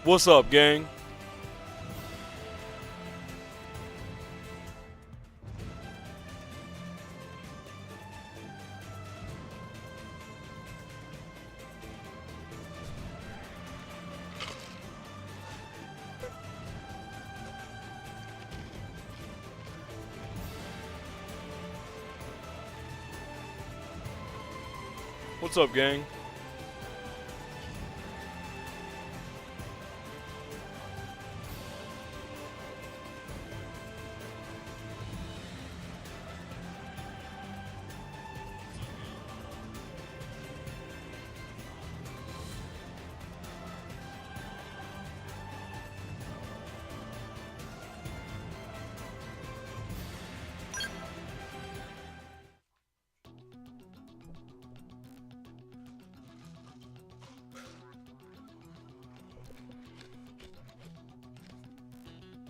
What's up, gang? What's up, gang?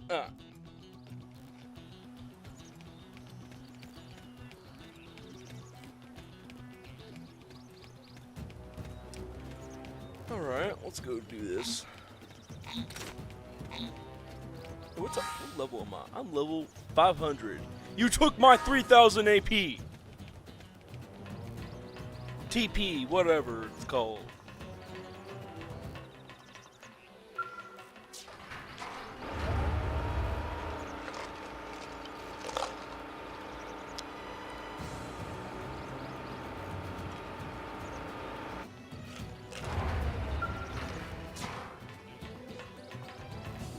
Ah. Alright, let's go do this. What level am I? I'm level 500. You took my 3000 AP! TP, whatever it's called.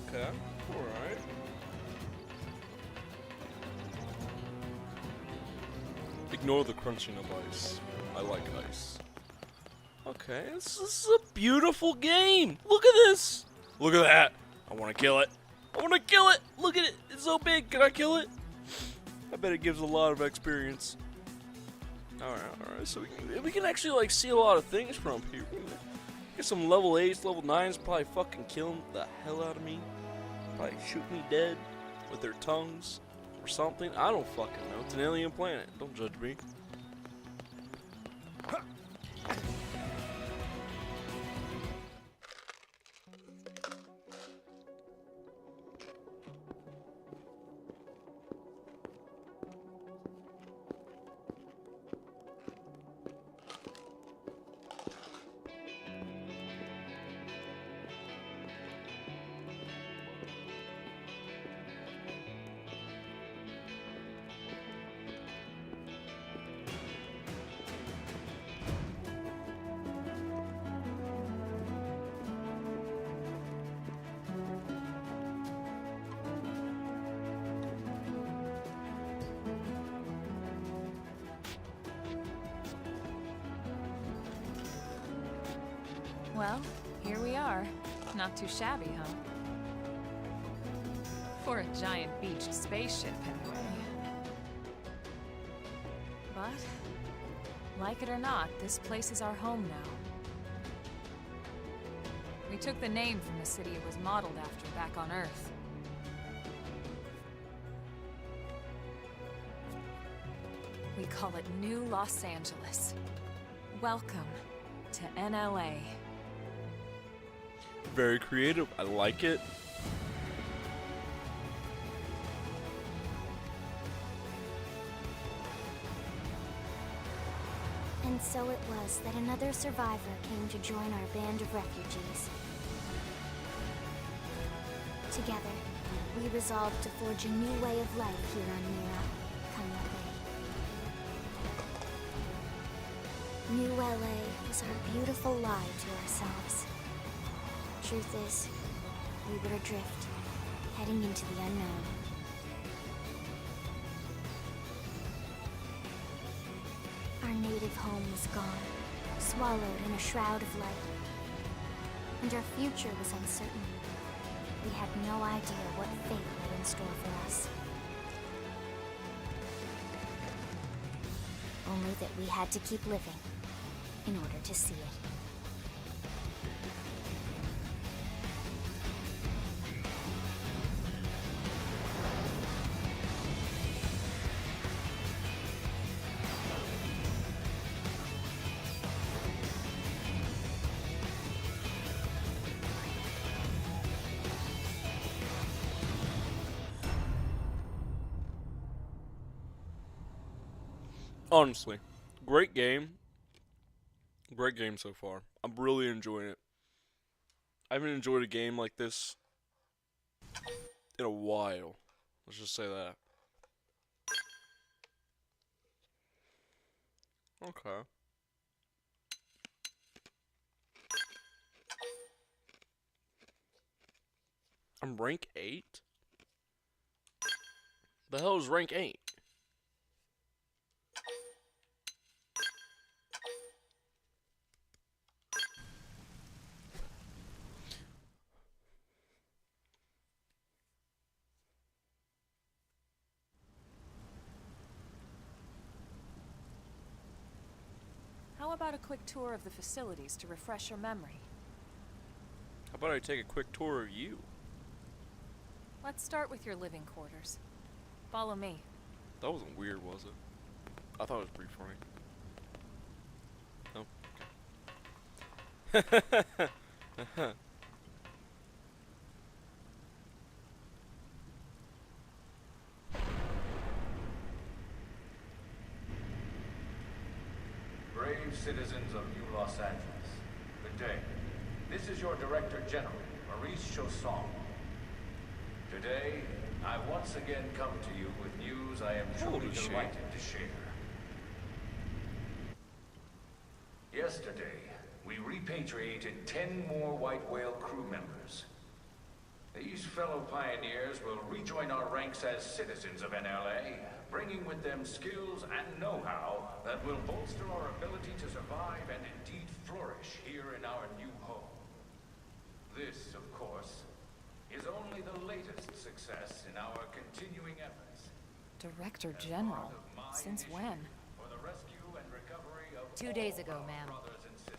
Okay, alright. Ignore the crunching of ice. I like ice. Okay, this is a beautiful game! Look at this! Look at that! I wanna kill it! I wanna kill it! Look at it! It's so big! Can I kill it? I bet it gives a lot of experience. Alright, alright. So we can actually like see a lot of things from here. Get some level 8s, level 9s, probably fucking killing the hell out of me. Probably shoot me dead with their tongues or something. I don't fucking know. It's an alien planet. Don't judge me. Well, here we are. Not too shabby, huh? For a giant beached spaceship, anyway. But, like it or not, this place is our home now. We took the name from the city it was modeled after back on Earth. We call it New Los Angeles. Welcome to NLA. Very creative. I like it. And so it was that another survivor came to join our band of refugees. Together, we resolved to forge a new way of life here on Mira, Kanyepe. New LA was our beautiful lie to ourselves. Truth is, we were adrift, heading into the unknown. Our native home was gone, swallowed in a shroud of light. And our future was uncertain. We had no idea what fate lay in store for us. Only that we had to keep living in order to see it. Honestly, great game. Great game so far. I'm really enjoying it. I haven't enjoyed a game like this in a while. Let's just say that. Okay. I'm rank 8? The hell is rank 8? How about a quick tour of the facilities to refresh your memory? How about I take a quick tour of you? Let's start with your living quarters. Follow me. That wasn't weird, was it? I thought it was pretty funny. No? Brave citizens of New Los Angeles, good day. This is your Director General, Maurice Chausson. Today, I once again come to you with news I am truly delighted to share. Yesterday, we repatriated 10 more White Whale crew members. These fellow pioneers will rejoin our ranks as citizens of NLA, bringing with them skills and know-how that will bolster our ability to survive and indeed flourish here in our new home. This, of course, is only the latest success in our continuing efforts. Director General? Since when? For the rescue and recovery of 2 days all ago, our ma'am. brothers and sisters.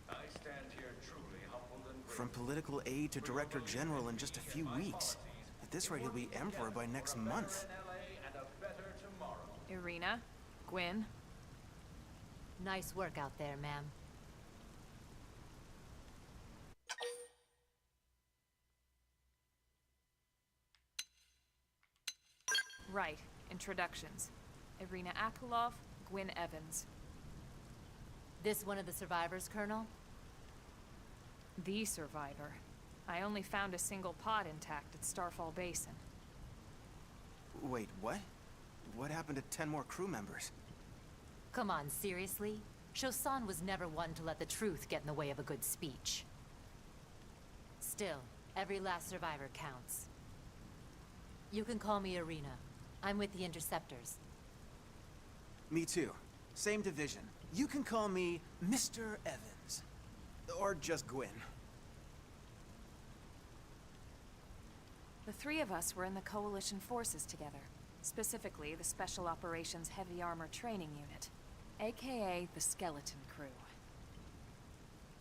I stand here truly humbled and From political aide to director general in just a few weeks. At this rate, he'll be emperor by next month. NLA and a better tomorrow. Irina? Gwyn? Nice work out there, ma'am. Right. Introductions. Irina Akulov, Gwyn Evans. This one of the survivors, Colonel? The survivor. I only found a single pod intact at Starfall Basin. Wait, what? What happened to 10 more crew members? Come on, seriously? Chausson was never one to let the truth get in the way of a good speech. Still, every last survivor counts. You can call me Irina. I'm with the Interceptors. Me too. Same division. You can call me Mr. Evans. Or just Gwyn. The three of us were in the Coalition forces together. Specifically, the Special Operations Heavy Armor Training Unit, aka the Skeleton Crew.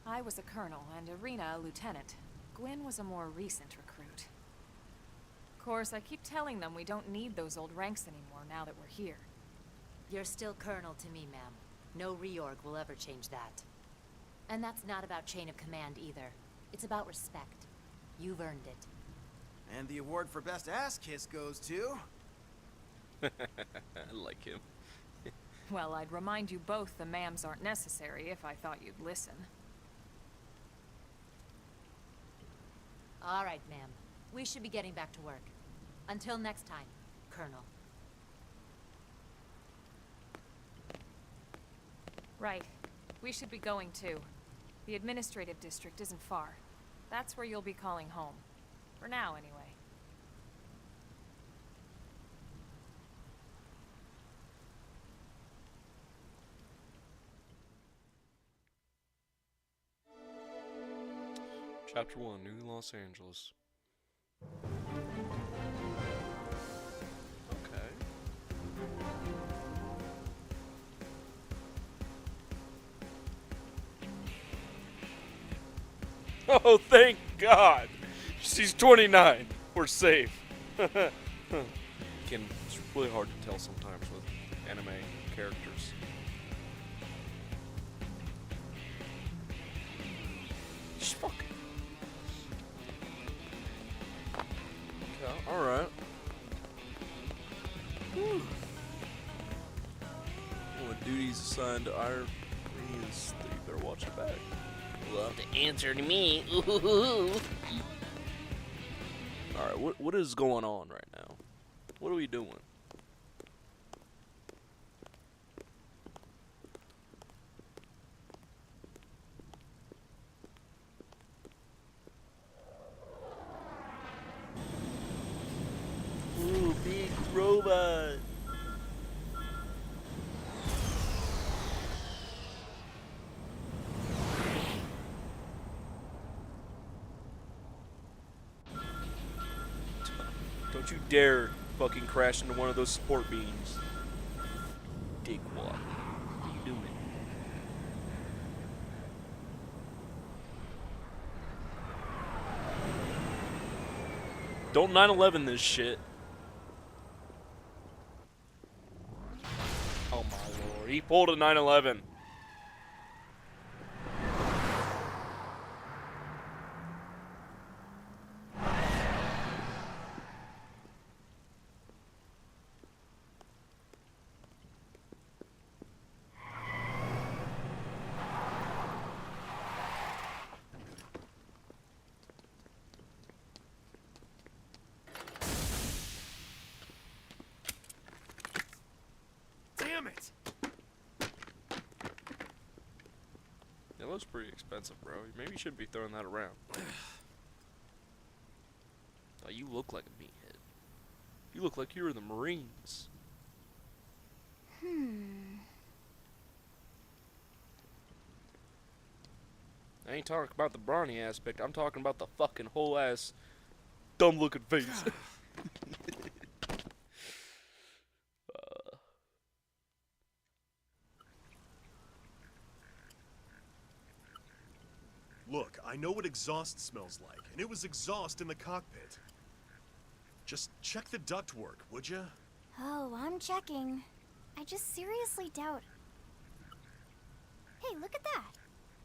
I was a colonel and Irina a lieutenant. Gwyn was a more recent recruit. Of course, I keep telling them we don't need those old ranks anymore now that we're here. You're still Colonel to me, ma'am. No reorg will ever change that. And that's not about chain of command either. It's about respect. You've earned it. And the award for best ass kiss goes to... I like him. Well, I'd remind you both the ma'ams aren't necessary if I thought you'd listen. All right, ma'am. We should be getting back to work. Until next time, Colonel. Right. We should be going too. The administrative district isn't far. That's where you'll be calling home. For now, anyway. Chapter 1, New Los Angeles. Okay. Oh, thank God! She's 29. We're safe. Again, it's really hard to tell sometimes with anime characters. She's fucking. Okay, alright. signed Iranians, so you better watch it back. You'll have to answer to me. Alright, what is going on right now? What are we doing? Ooh, big robot. Don't you dare fucking crash into one of those support beams. Dickwad. What are you doing? Don't 9/11 this shit. Oh my lord. He pulled a 9/11. Damn it! It looks pretty expensive, bro. Maybe you shouldn't be throwing that around. Oh, you look like a meathead. You look like you were in the Marines. I ain't talking about the brawny aspect. I'm talking about the fucking whole ass dumb looking face. Look, I know what exhaust smells like, and it was exhaust in the cockpit. Just check the ductwork, would ya? Oh, I'm checking. I just seriously doubt. Hey, look at that.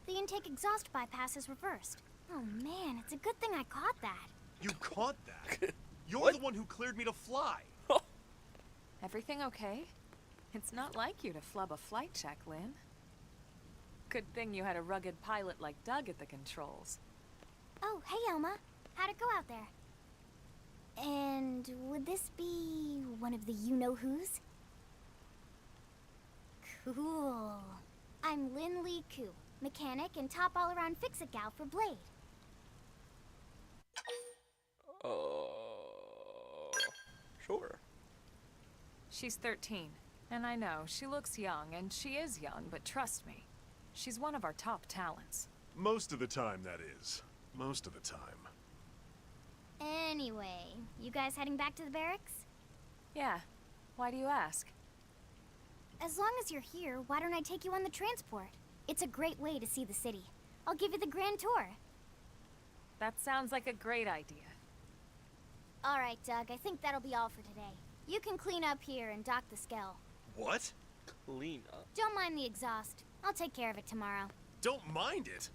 The intake exhaust bypass is reversed. Oh man, it's a good thing I caught that. You caught that? You're What? the one who cleared me to fly. Everything okay? It's not like you to flub a flight check, Lynn. Good thing you had a rugged pilot like Doug at the controls. Oh, hey Elma. How'd it go out there? And would this be one of the you-know-who's? Cool. I'm Lynn Lee Koo, mechanic and top all-around fix-it gal for Blade. Sure. She's 13, and I know she looks young, and she is young, but trust me, she's one of our top talents. Most of the time, that is. Most of the time. Anyway, you guys heading back to the barracks? Yeah. Why do you ask? As long as you're here, why don't I take you on the transport? It's a great way to see the city. I'll give you the grand tour. That sounds like a great idea. All right, Doug, I think that'll be all for today. You can clean up here and dock the Skell. What? Clean up. Don't mind the exhaust. I'll take care of it tomorrow. Don't mind it.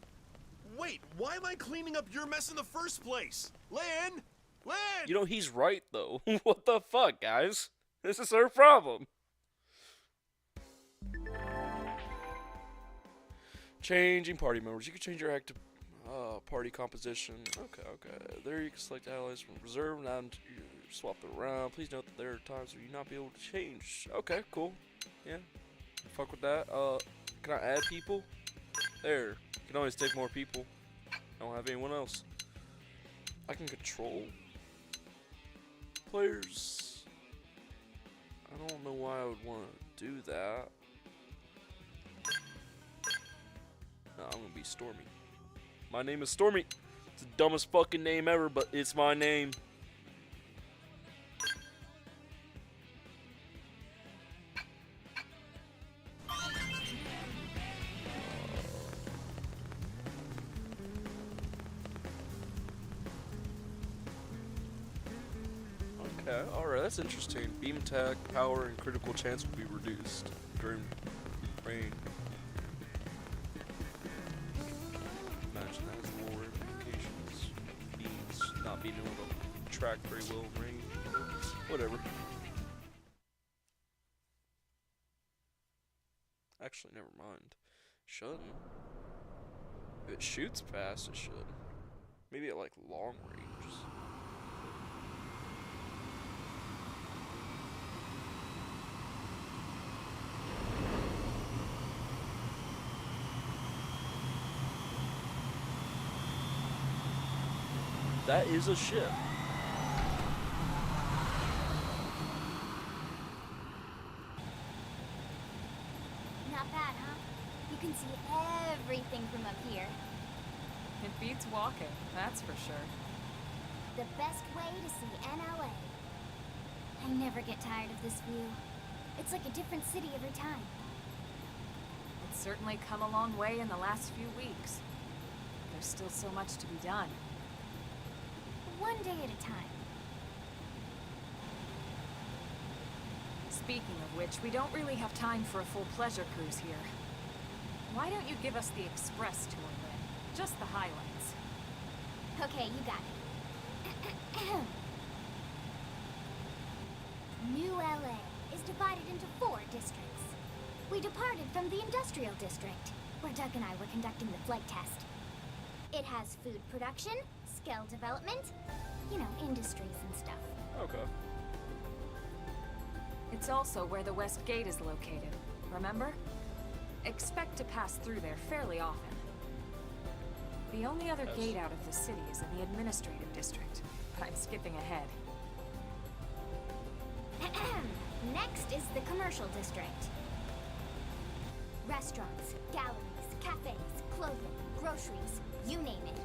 Wait, why am I cleaning up your mess in the first place? Lynn! Lynn! You know, he's right, though. What the fuck, guys? This is her problem. Changing party members. You can change your active party composition. Okay. There you can select allies from reserve and swap them around. Please note that there are times where you not be able to change. Okay, cool. Yeah. Fuck with that. Can I add people? There. You can always take more people. I don't have anyone else. I can control players. I don't know why I would want to do that. No, I'm gonna be Stormy. My name is Stormy. It's the dumbest fucking name ever, but it's my name. Okay, alright, that's interesting. Beam attack, power, and critical chance will be reduced during rain. Imagine that as lower implications. Beams not being able to track very well in rain. Whatever. Actually, never mind. Shouldn't. If it shoots fast, it should. Maybe at like long range. That is a ship. Not bad, huh? You can see everything from up here. It beats walking, that's for sure. The best way to see NLA. I never get tired of this view. It's like a different city every time. It's certainly come a long way in the last few weeks. There's still so much to be done. One day at a time. Speaking of which, we don't really have time for a full pleasure cruise here. Why don't you give us the express tour then? Just the highlights. Okay, you got it. New LA is divided into 4 districts. We departed from the industrial district, where Doug and I were conducting the flight test. It has food production, skill development, you know, industries and stuff. Okay. It's also where the West Gate is located, remember? Expect to pass through there fairly often. The only other Yes. gate out of the city is in the administrative district, but I'm skipping ahead. Next is the commercial district. Restaurants, galleries, cafes, clothing, groceries, you name it.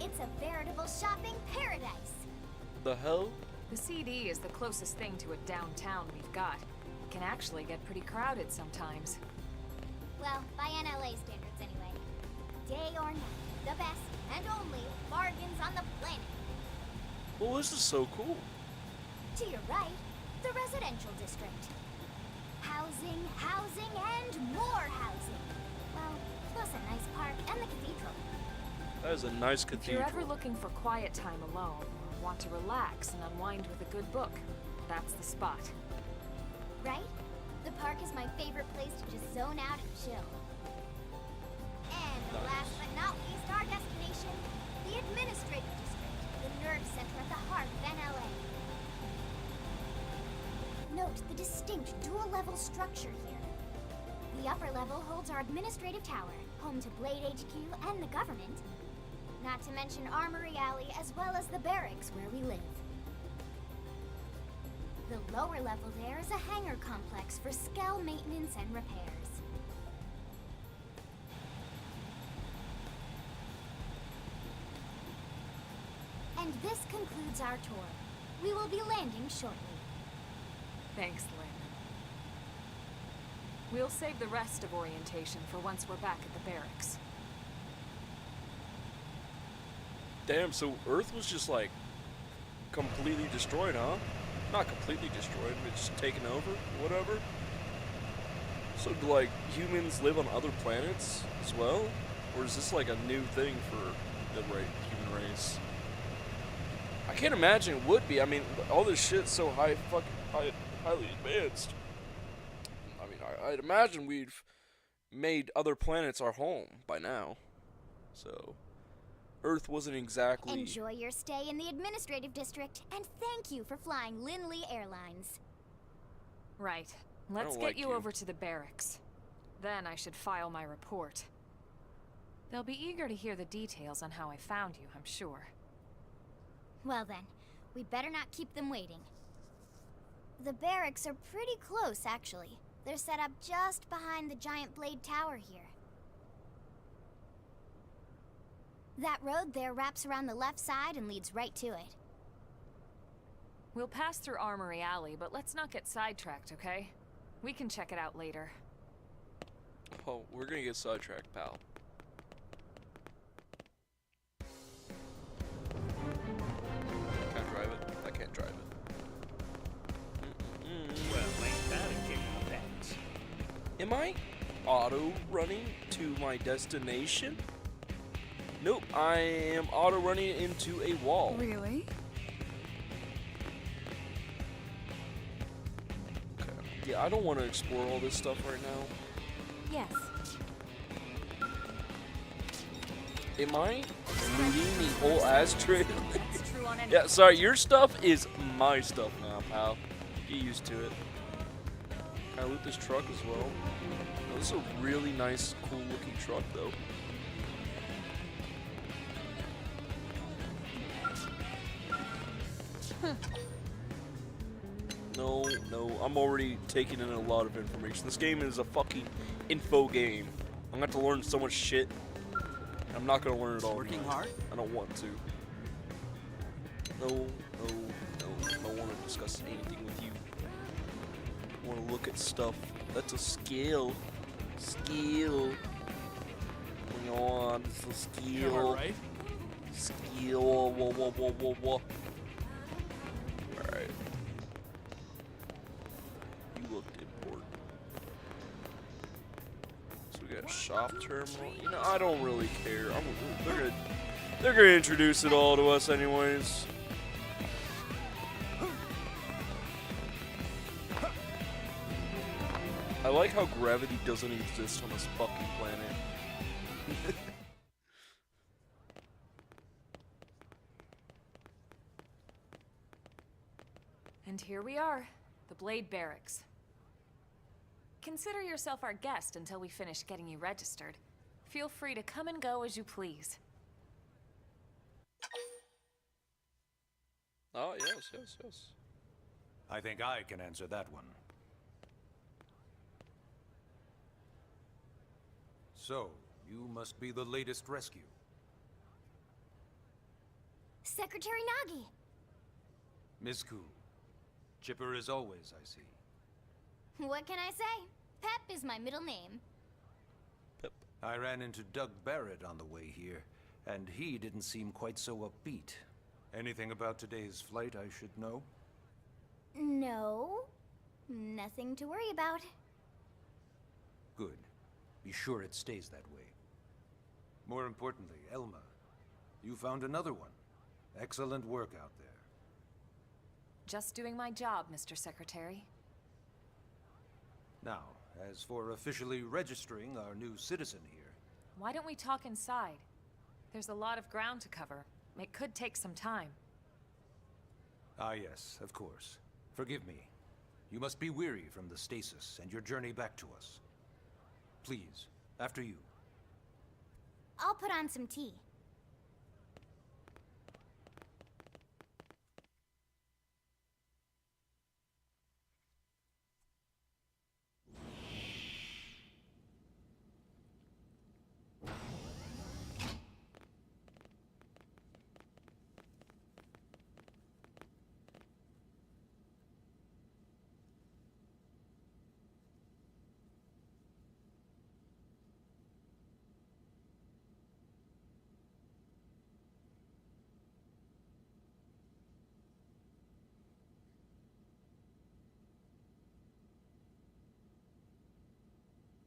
It's a veritable shopping paradise. The hell? The CD is the closest thing to a downtown we've got. It can actually get pretty crowded sometimes. Well, by NLA standards anyway. Day or night, the best and only bargains on the planet. Well, this is so cool. To your right, the residential district. Housing, housing, and more housing. Well, plus a nice park and the cathedral. That is a nice If you're cathedral. ever looking for quiet time alone, or want to relax and unwind with a good book, that's the spot. Right? The park is my favorite place to just zone out and chill. And Nice. last but not least, our destination, the administrative district, the nerve center at the heart of NLA. Note the distinct dual-level structure here. The upper level holds our administrative tower, home to Blade HQ and the government. Not to mention Armory Alley as well as the barracks where we live. The lower level there is a hangar complex for Skell maintenance and repairs. And this concludes our tour. We will be landing shortly. Thanks, Lynn. We'll save the rest of orientation for once we're back at the barracks. Damn, so Earth was just like completely destroyed, huh? Not completely destroyed, but just taken over, whatever. So do like humans live on other planets as well? Or is this like a new thing for the human race? I can't imagine it would be. I mean, all this shit's so highly advanced. I mean, I'd imagine we've made other planets our home by now. So Earth wasn't exactly... Enjoy your stay in the administrative district, and thank you for flying Lindley Airlines. Right. Let's don't get like you you. over to the barracks. Then I should file my report. They'll be eager to hear the details on how I found you, I'm sure. Well then, we better not keep them waiting. The barracks are pretty close, actually. They're set up just behind the giant blade tower here. That road there wraps around the left side and leads right to it. We'll pass through Armory Alley, but let's not get sidetracked, okay? We can check it out later. Oh, we're gonna get sidetracked, pal. Can I drive it? I can't drive it. Well, ain't that a kick in the pants? Am I auto running to my destination? Nope, I am auto running into a wall. Really? Okay. Yeah, I don't want to explore all this stuff right now. Yes. Am I looting the whole ashtray? That's true on any. Yeah, sorry, your stuff is my stuff now, pal. Get used to it. Can I loot this truck as well? Oh, this is a really nice, cool looking truck, though. No, I'm already taking in a lot of information. This game is a fucking info game. I'm gonna have to learn so much shit. I'm not gonna learn it all. Working hard? I don't want to. No. I don't want to discuss anything with you. I want to look at stuff. That's a skill. Skill. Come on, it's a skill. Right? Skill. Whoa. Alright. You looked important. So we got shop terminal. You know, I don't really care. They're gonna introduce it all to us anyways. I like how gravity doesn't exist on this fucking planet. And here we are, the Blade Barracks. Consider yourself our guest until we finish getting you registered. Feel free to come and go as you please. Oh, yes. I think I can answer that one. So, you must be the latest rescue. Secretary Nagi! Miss Cool. Chipper as always, I see. What can I say? Pep is my middle name. I ran into Doug Barrett on the way here, and he didn't seem quite so upbeat. Anything about today's flight I should know? No. Nothing to worry about. Good. Be sure it stays that way. More importantly, Elma, you found another one. Excellent work out there. Just doing my job, Mr. Secretary. Now, as for officially registering our new citizen here... Why don't we talk inside? There's a lot of ground to cover. It could take some time. Ah yes, of course. Forgive me. You must be weary from the stasis and your journey back to us. Please, after you. I'll put on some tea.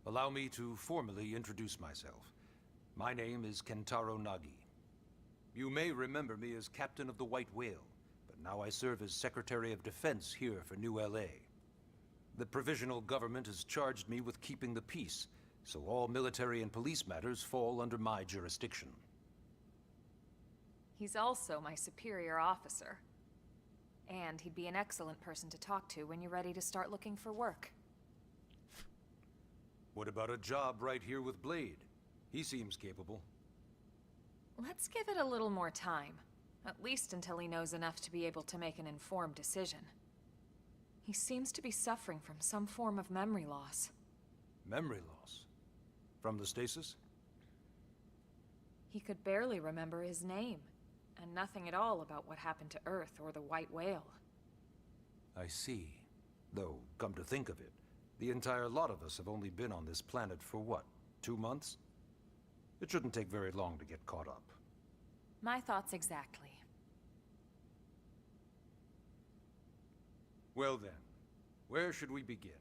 Allow me to formally introduce myself. My name is Kentaro Nagi. You may remember me as Captain of the White Whale, but now I serve as Secretary of Defense here for New LA. The provisional government has charged me with keeping the peace, so all military and police matters fall under my jurisdiction. He's also my superior officer. And he'd be an excellent person to talk to when you're ready to start looking for work. What about a job right here with Blade? He seems capable. Let's give it a little more time. At least until he knows enough to be able to make an informed decision. He seems to be suffering from some form of memory loss. Memory loss? From the stasis? He could barely remember his name, and nothing at all about what happened to Earth or the White Whale. I see. Though, come to think of it, the entire lot of us have only been on this planet for what, 2 months? It shouldn't take very long to get caught up. My thoughts exactly. Well then, where should we begin?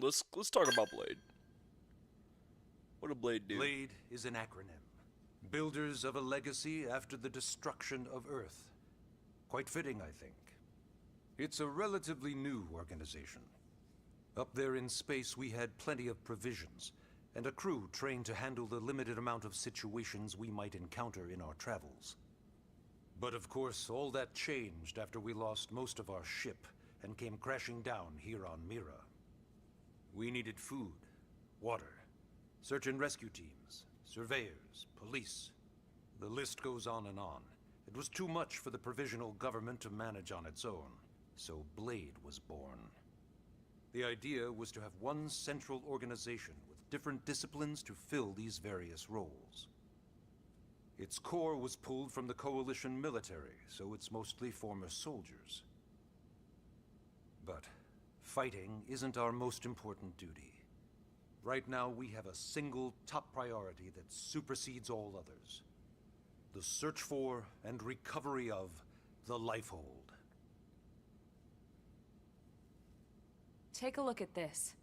Let's talk about Blade. What did Blade do? Blade is an acronym. Builders of a legacy after the destruction of Earth. Quite fitting, I think. It's a relatively new organization. Up there in space, we had plenty of provisions, and a crew trained to handle the limited amount of situations we might encounter in our travels. But of course, all that changed after we lost most of our ship and came crashing down here on Mira. We needed food, water, search and rescue teams, surveyors, police. The list goes on and on. It was too much for the provisional government to manage on its own, so Blade was born. The idea was to have one central organization with different disciplines to fill these various roles. Its core was pulled from the Coalition military, so it's mostly former soldiers. But fighting isn't our most important duty. Right now, we have a single top priority that supersedes all others. The search for and recovery of the Lifehold. Take a look at this.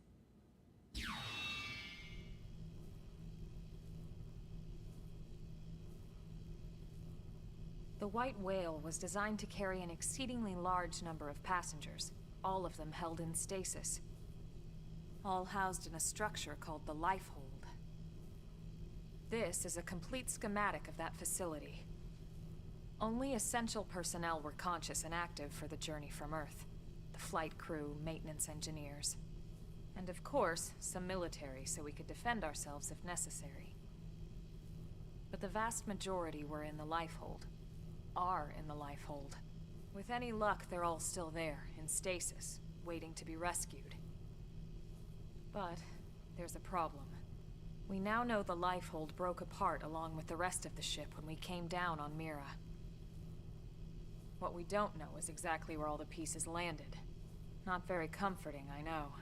The White Whale was designed to carry an exceedingly large number of passengers, all of them held in stasis. All housed in a structure called the Lifehold. This is a complete schematic of that facility. Only essential personnel were conscious and active for the journey from Earth. The flight crew, maintenance engineers. And of course, some military so we could defend ourselves if necessary. But the vast majority were in the Lifehold. Are in the Lifehold. With any luck, they're all still there, in stasis, waiting to be rescued. But there's a problem. We now know the Lifehold broke apart along with the rest of the ship when we came down on Mira. What we don't know is exactly where all the pieces landed. Not very comforting, I know.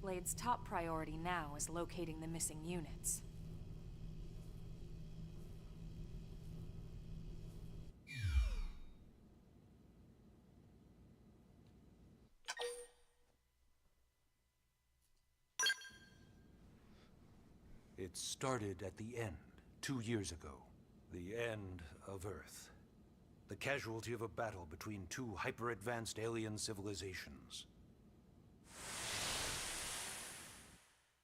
Blade's top priority now is locating the missing units. It started at the end, 2 years ago. The end of Earth. The casualty of a battle between two hyper-advanced alien civilizations.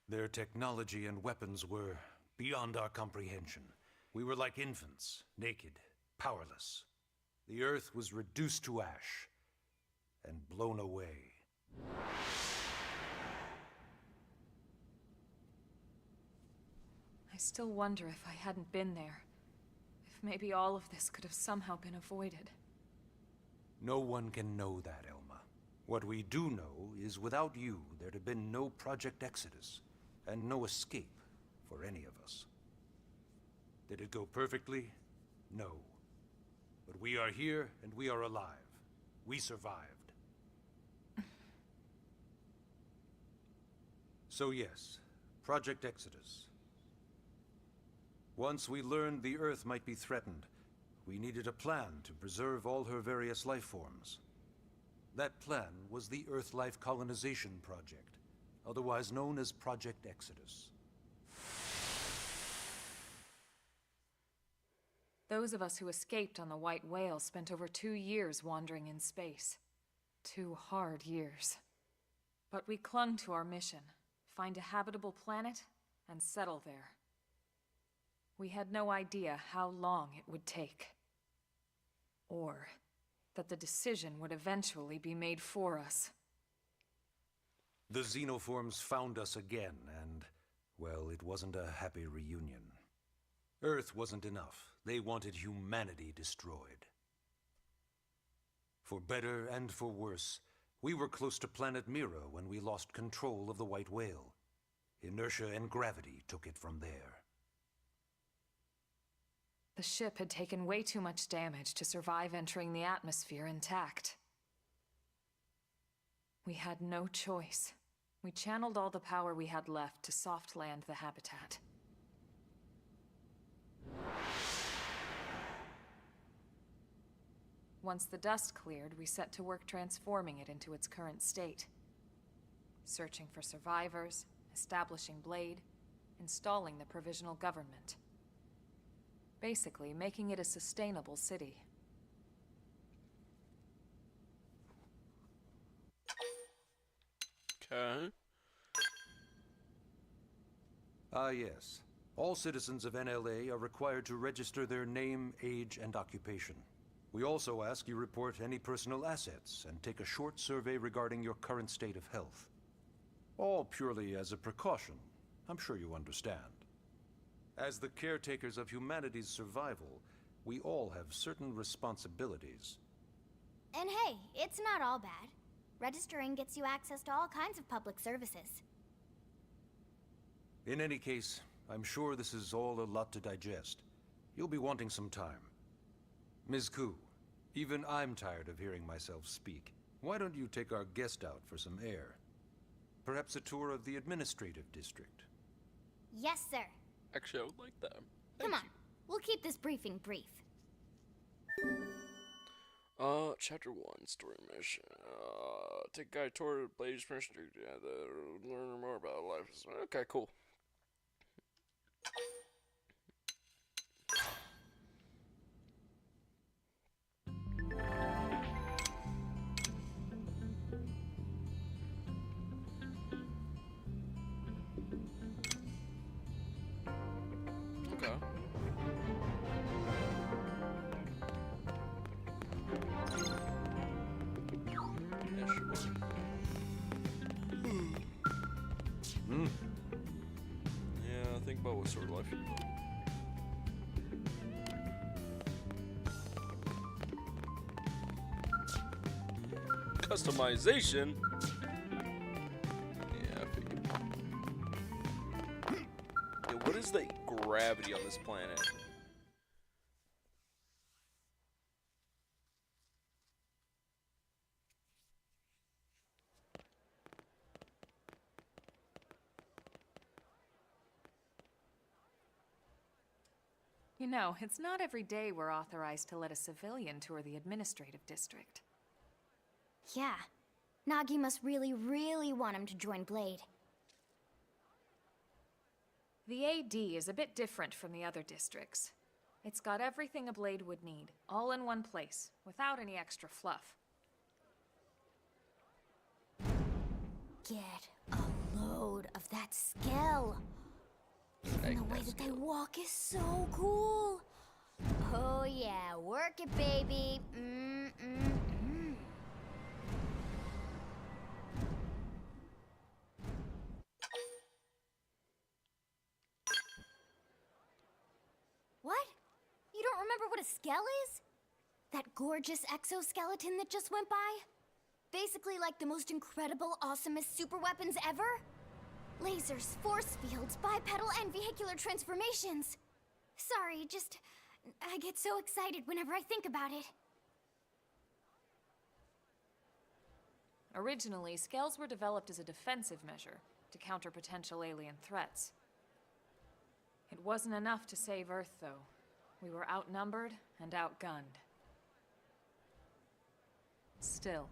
Their technology and weapons were beyond our comprehension. We were like infants, naked, powerless. The Earth was reduced to ash and blown away. I still wonder if I hadn't been there. If maybe all of this could have somehow been avoided. No one can know that, Elma. What we do know is without you, there'd have been no Project Exodus, and no escape for any of us. Did it go perfectly? No. But we are here, and we are alive. We survived. So yes, Project Exodus. Once we learned the Earth might be threatened, we needed a plan to preserve all her various life forms. That plan was the Earth Life Colonization Project, otherwise known as Project Exodus. Those of us who escaped on the White Whale spent over 2 years wandering in space. 2 hard years. But we clung to our mission, find a habitable planet, and settle there. We had no idea how long it would take. Or that the decision would eventually be made for us. The xenoforms found us again, and, well, it wasn't a happy reunion. Earth wasn't enough. They wanted humanity destroyed. For better and for worse, we were close to planet Mira when we lost control of the White Whale. Inertia and gravity took it from there. The ship had taken way too much damage to survive entering the atmosphere intact. We had no choice. We channeled all the power we had left to soft land the habitat. Once the dust cleared, we set to work transforming it into its current state. Searching for survivors, establishing Blade, installing the provisional government. Basically, making it a sustainable city. Okay. Ah, yes. All citizens of NLA are required to register their name, age, and occupation. We also ask you report any personal assets and take a short survey regarding your current state of health. All purely as a precaution. I'm sure you understand. As the caretakers of humanity's survival, we all have certain responsibilities. And hey, it's not all bad. Registering gets you access to all kinds of public services. In any case, I'm sure this is all a lot to digest. You'll be wanting some time. Ms. Koo, even I'm tired of hearing myself speak. Why don't you take our guest out for some air? Perhaps a tour of the administrative district. Yes, sir. Actually, I would like that. Come on, we'll keep this briefing brief. Chapter 1, story mission. Take a guide toward Blade's permission to learn more about life. Okay, cool. Okay. Yeah, sure. Yeah, think about what sort of life you want. Customization? Yeah, I figured. Yeah, what is the gravity on this planet? You know, it's not every day we're authorized to let a civilian tour the administrative district. Yeah. Nagi must really, really want him to join Blade. The AD is a bit different from the other districts. It's got everything a Blade would need, all in one place, without any extra fluff. Get a load of that skill. Even the way that they walk is so cool. Oh yeah, work it, baby. What? You don't remember what a skell is? That gorgeous exoskeleton that just went by? Basically like the most incredible, awesomest super weapons ever? Lasers, force fields, bipedal and vehicular transformations. Sorry, I get so excited whenever I think about it. Originally, scales were developed as a defensive measure to counter potential alien threats. It wasn't enough to save Earth, though. We were outnumbered and outgunned. Still,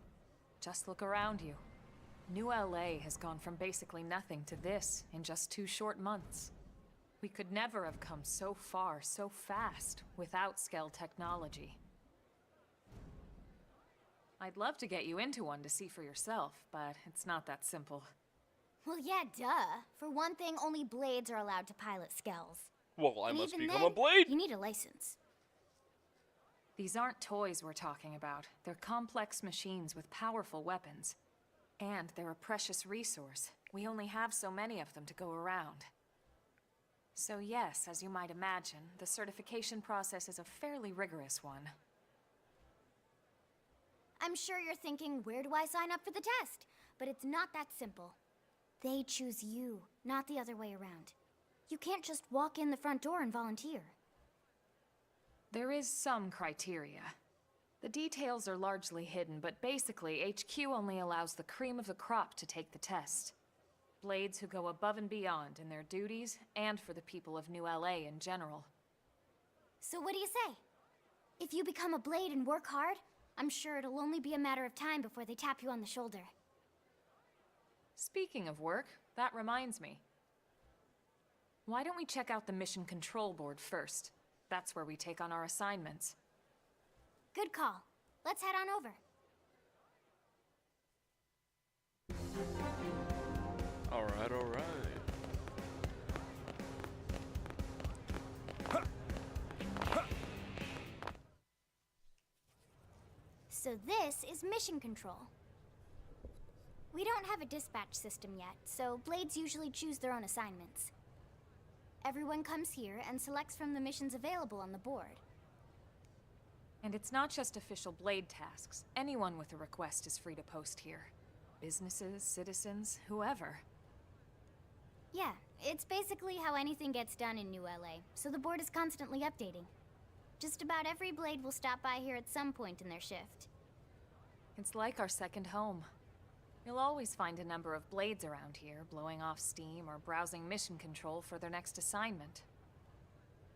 just look around you. New LA has gone from basically nothing to this in just 2 short months. We could never have come so far, so fast, without Skell technology. I'd love to get you into one to see for yourself, but it's not that simple. Well, yeah, duh. For one thing, only Blades are allowed to pilot Skells. Well, I And must even become then, a Blade! You need a license. These aren't toys we're talking about. They're complex machines with powerful weapons. And they're a precious resource. We only have so many of them to go around. So yes, as you might imagine, the certification process is a fairly rigorous one. I'm sure you're thinking, where do I sign up for the test? But it's not that simple. They choose you, not the other way around. You can't just walk in the front door and volunteer. There is some criteria. The details are largely hidden, but basically, HQ only allows the cream of the crop to take the test. Blades who go above and beyond in their duties, and for the people of New LA in general. So what do you say? If you become a Blade and work hard, I'm sure it'll only be a matter of time before they tap you on the shoulder. Speaking of work, that reminds me. Why don't we check out the mission control board first? That's where we take on our assignments. Good call. Let's head on over. Alright, alright. So this is mission control. We don't have a dispatch system yet, so Blades usually choose their own assignments. Everyone comes here and selects from the missions available on the board. And it's not just official Blade tasks. Anyone with a request is free to post here. Businesses, citizens, whoever. Yeah, it's basically how anything gets done in New LA, so the board is constantly updating. Just about every Blade will stop by here at some point in their shift. It's like our second home. You'll always find a number of Blades around here, blowing off steam or browsing mission control for their next assignment.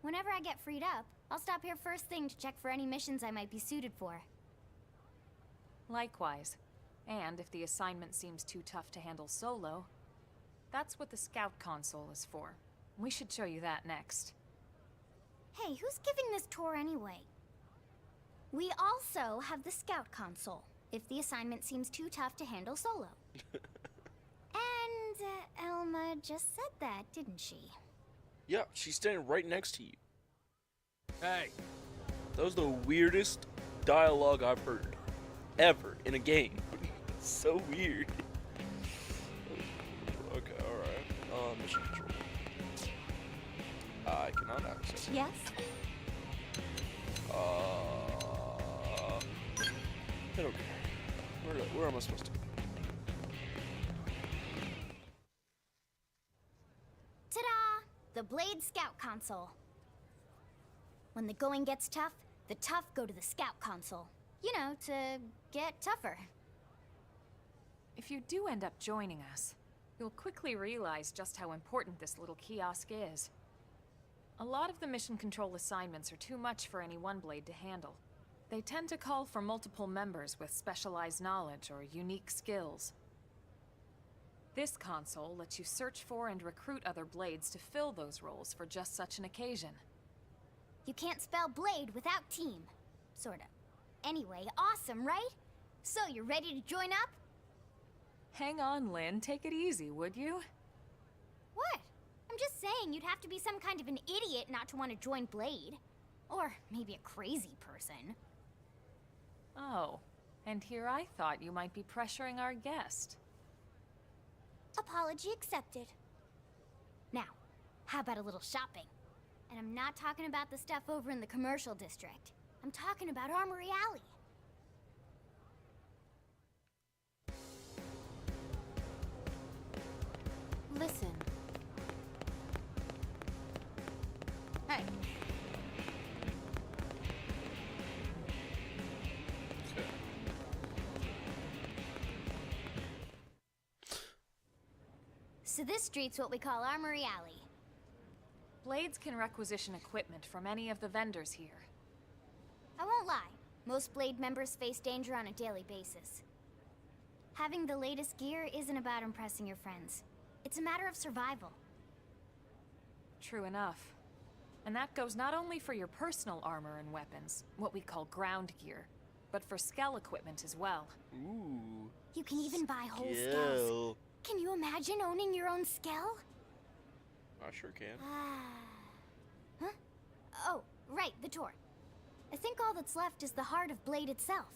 Whenever I get freed up, I'll stop here first thing to check for any missions I might be suited for. Likewise. And if the assignment seems too tough to handle solo, that's what the Scout console is for. We should show you that next. Hey, who's giving this tour anyway? We also have the Scout console, if the assignment seems too tough to handle solo. And Elma just said that, didn't she? Yeah, she's standing right next to you. Hey. That was the weirdest dialogue I've heard ever in a game. So weird. Okay, alright. Mission control. I cannot access it. Yes? I don't care. Where am I supposed to go? Ta-da! The Blade Scout console. When the going gets tough, the tough go to the Scout console. You know, to get tougher. If you do end up joining us, you'll quickly realize just how important this little kiosk is. A lot of the mission control assignments are too much for any one Blade to handle. They tend to call for multiple members with specialized knowledge or unique skills. This console lets you search for and recruit other Blades to fill those roles for just such an occasion. You can't spell Blade without team. Sorta. Anyway, awesome, right? So, you ready to join up? Hang on, Lynn. Take it easy, would you? What? I'm just saying you'd have to be some kind of an idiot not to want to join Blade. Or maybe a crazy person. Oh, and here I thought you might be pressuring our guest. Apology accepted. Now, how about a little shopping? And I'm not talking about the stuff over in the commercial district. I'm talking about Armory Alley. Listen. Hey. So this street's what we call Armory Alley. Blades can requisition equipment from any of the vendors here. I won't lie, most Blade members face danger on a daily basis. Having the latest gear isn't about impressing your friends. It's a matter of survival. True enough. And that goes not only for your personal armor and weapons, what we call ground gear, but for skell equipment as well. Ooh. You can even buy whole skells. Skill. Can you imagine owning your own skell? I sure can. Huh? Oh, right, the tour. I think all that's left is the heart of Blade itself.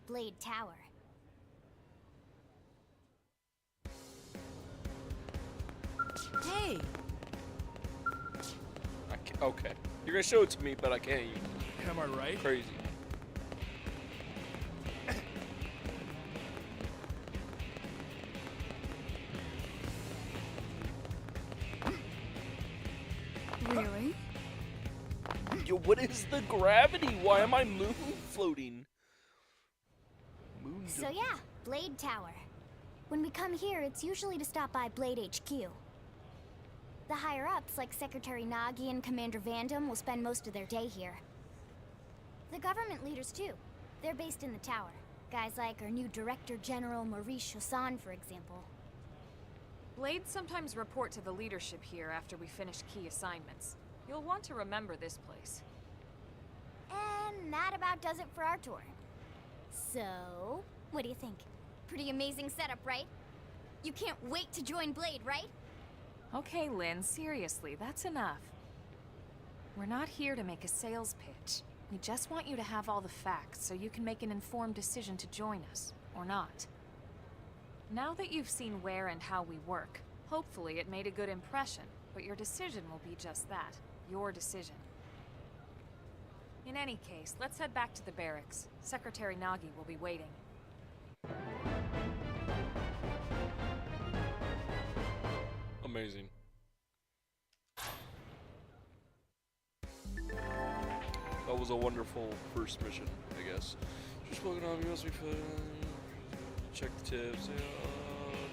Blade Tower. Hey! Okay. You're gonna show it to me, but I can't. Am I right? Crazy. Really? Yo, what is the gravity? Why am I moon floating? Moon. So yeah, Blade Tower. When we come here, it's usually to stop by Blade HQ. The higher-ups, like Secretary Nagi and Commander Vandam, will spend most of their day here. The government leaders, too. They're based in the tower. Guys like our new Director General Maurice Chassan, for example. Blades sometimes report to the leadership here after we finish key assignments. You'll want to remember this place. And that about does it for our tour. So, what do you think? Pretty amazing setup, right? You can't wait to join Blade, right? Okay, Lynn, seriously, that's enough. We're not here to make a sales pitch. We just want you to have all the facts so you can make an informed decision to join us, or not. Now that you've seen where and how we work, hopefully it made a good impression, but your decision will be just that, your decision. In any case, let's head back to the barracks. Secretary Nagi will be waiting. Amazing. That was a wonderful first mission, I guess. Just looking on, you must be check the tips.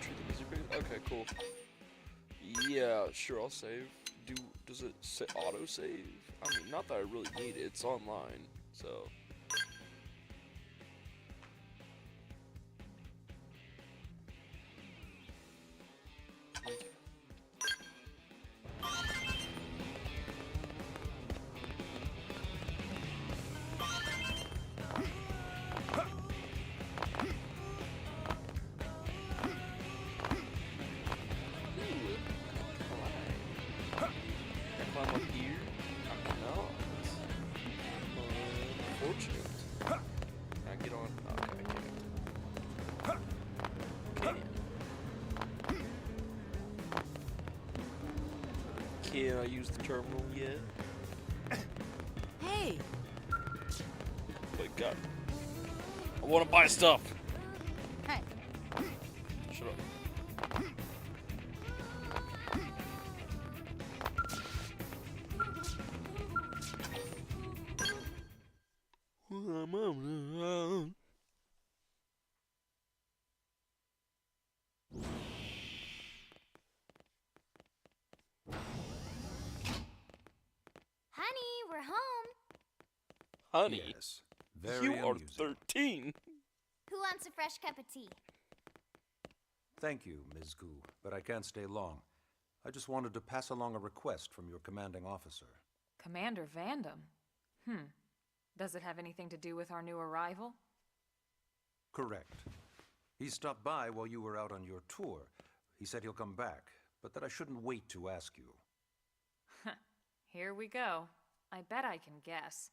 Treat them as your big. Okay, cool. Yeah, sure, I'll save. Does it say auto save? I mean, not that I really need it. It's online, so. Can I use the terminal yet? Hey! My God. I want to buy stuff! Hey. Shut up. Honey, we're home. Honey, Yes, very you are amusing. 13. Who wants a fresh cup of tea? Thank you, Ms. Gu, but I can't stay long. I just wanted to pass along a request from your commanding officer. Commander Vandam? Does it have anything to do with our new arrival? Correct. He stopped by while you were out on your tour. He said he'll come back, but that I shouldn't wait to ask you. Here we go. I bet I can guess.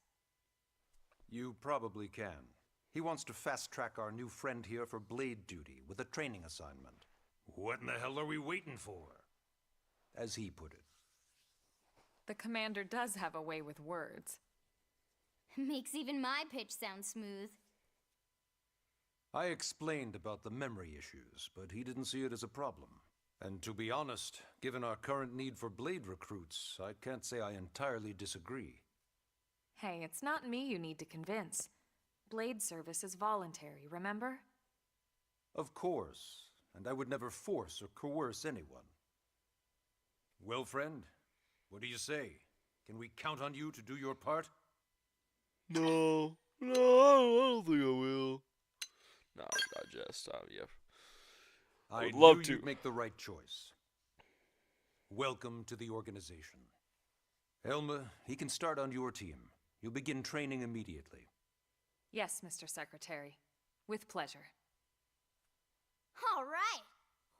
You probably can. He wants to fast-track our new friend here for blade duty with a training assignment. What in the hell are we waiting for? As he put it. The commander does have a way with words. Makes even my pitch sound smooth. I explained about the memory issues, but he didn't see it as a problem. And to be honest, given our current need for blade recruits, I can't say I entirely disagree. Hey, it's not me you need to convince. Blade service is voluntary, remember? Of course, and I would never force or coerce anyone. Well, friend, what do you say? Can we count on you to do your part? No, I don't think I will. No, I just, yeah. I would love knew to. You'd make the right choice. Welcome to the organization. Elma, he can start on your team. You'll begin training immediately. Yes, Mr. Secretary. With pleasure. All right.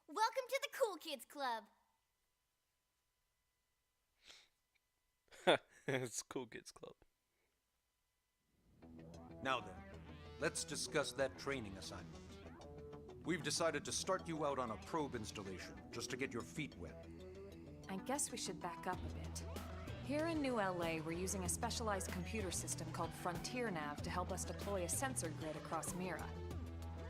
Welcome to the Cool Kids Club. It's Cool Kids Club. Now then, let's discuss that training assignment. We've decided to start you out on a probe installation, just to get your feet wet. I guess we should back up a bit. Here in New LA, we're using a specialized computer system called Frontier Nav to help us deploy a sensor grid across Mira.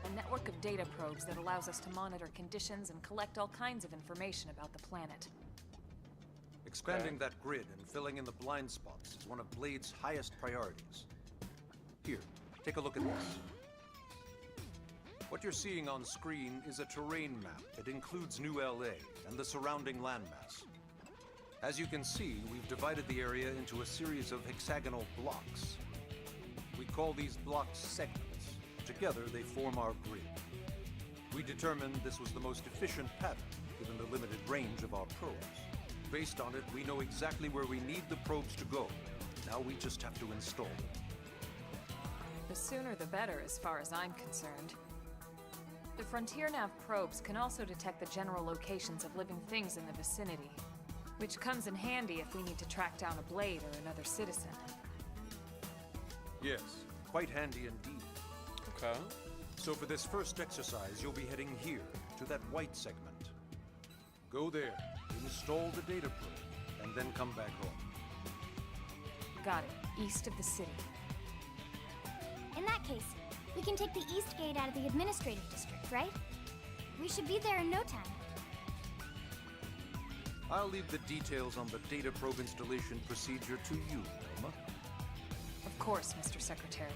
A network of data probes that allows us to monitor conditions and collect all kinds of information about the planet. Expanding that grid and filling in the blind spots is one of Blade's highest priorities. Here, take a look at this. What you're seeing on screen is a terrain map that includes New LA and the surrounding landmass. As you can see, we've divided the area into a series of hexagonal blocks. We call these blocks segments. Together, they form our grid. We determined this was the most efficient pattern, given the limited range of our probes. Based on it, we know exactly where we need the probes to go. Now we just have to install them. The sooner the better, as far as I'm concerned. The Frontier Nav probes can also detect the general locations of living things in the vicinity, which comes in handy if we need to track down a Blade or another citizen. Yes, quite handy indeed. Okay. So for this first exercise, you'll be heading here, to that white segment. Go there, install the data probe, and then come back home. Got it. East of the city. In that case, we can take the east gate out of the administrative district, right? We should be there in no time. I'll leave the details on the data probe installation procedure to you, Elma. Of course, Mr. Secretary.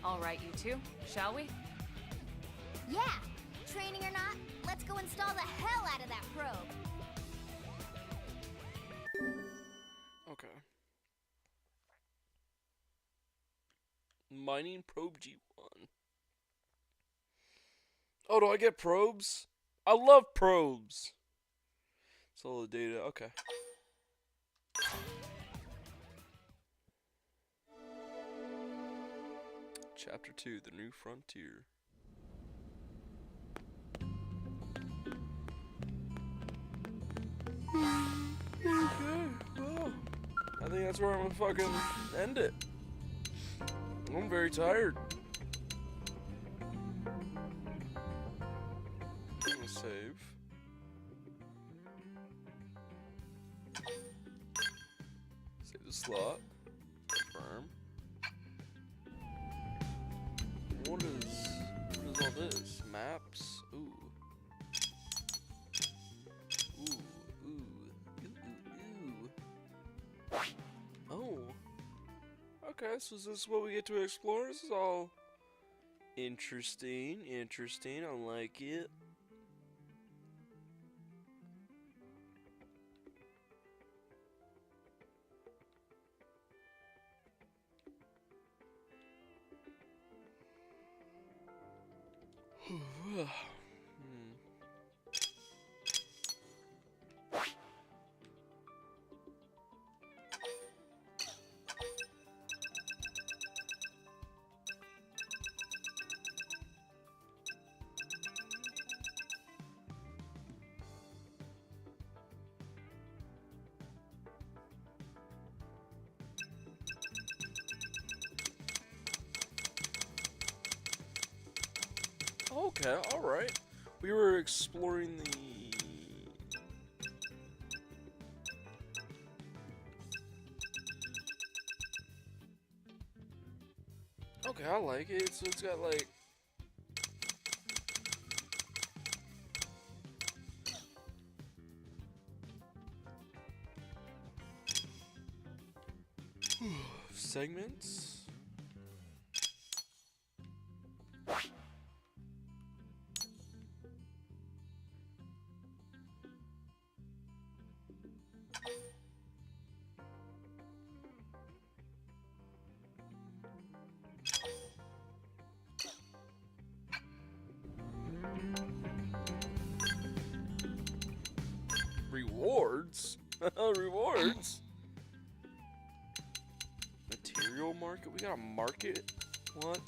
All right, you two, shall we? Yeah! Training or not, let's go install the hell out of that probe! Okay. Mining probe G1. Oh, do I get probes? I love probes. It's all the data. Okay. Chapter 2, The New Frontier. Okay, well, I think that's where I'm gonna fucking end it. I'm very tired. I'm gonna save. Save the slot. Confirm. What is all this? Maps? Ooh. Oh. Okay, so is this what we get to explore? This is all interesting. I like it. Okay, alright. We were exploring the... Okay, I like it. So it's got like... segments? Rewards? Rewards? Material market? We got a market? What?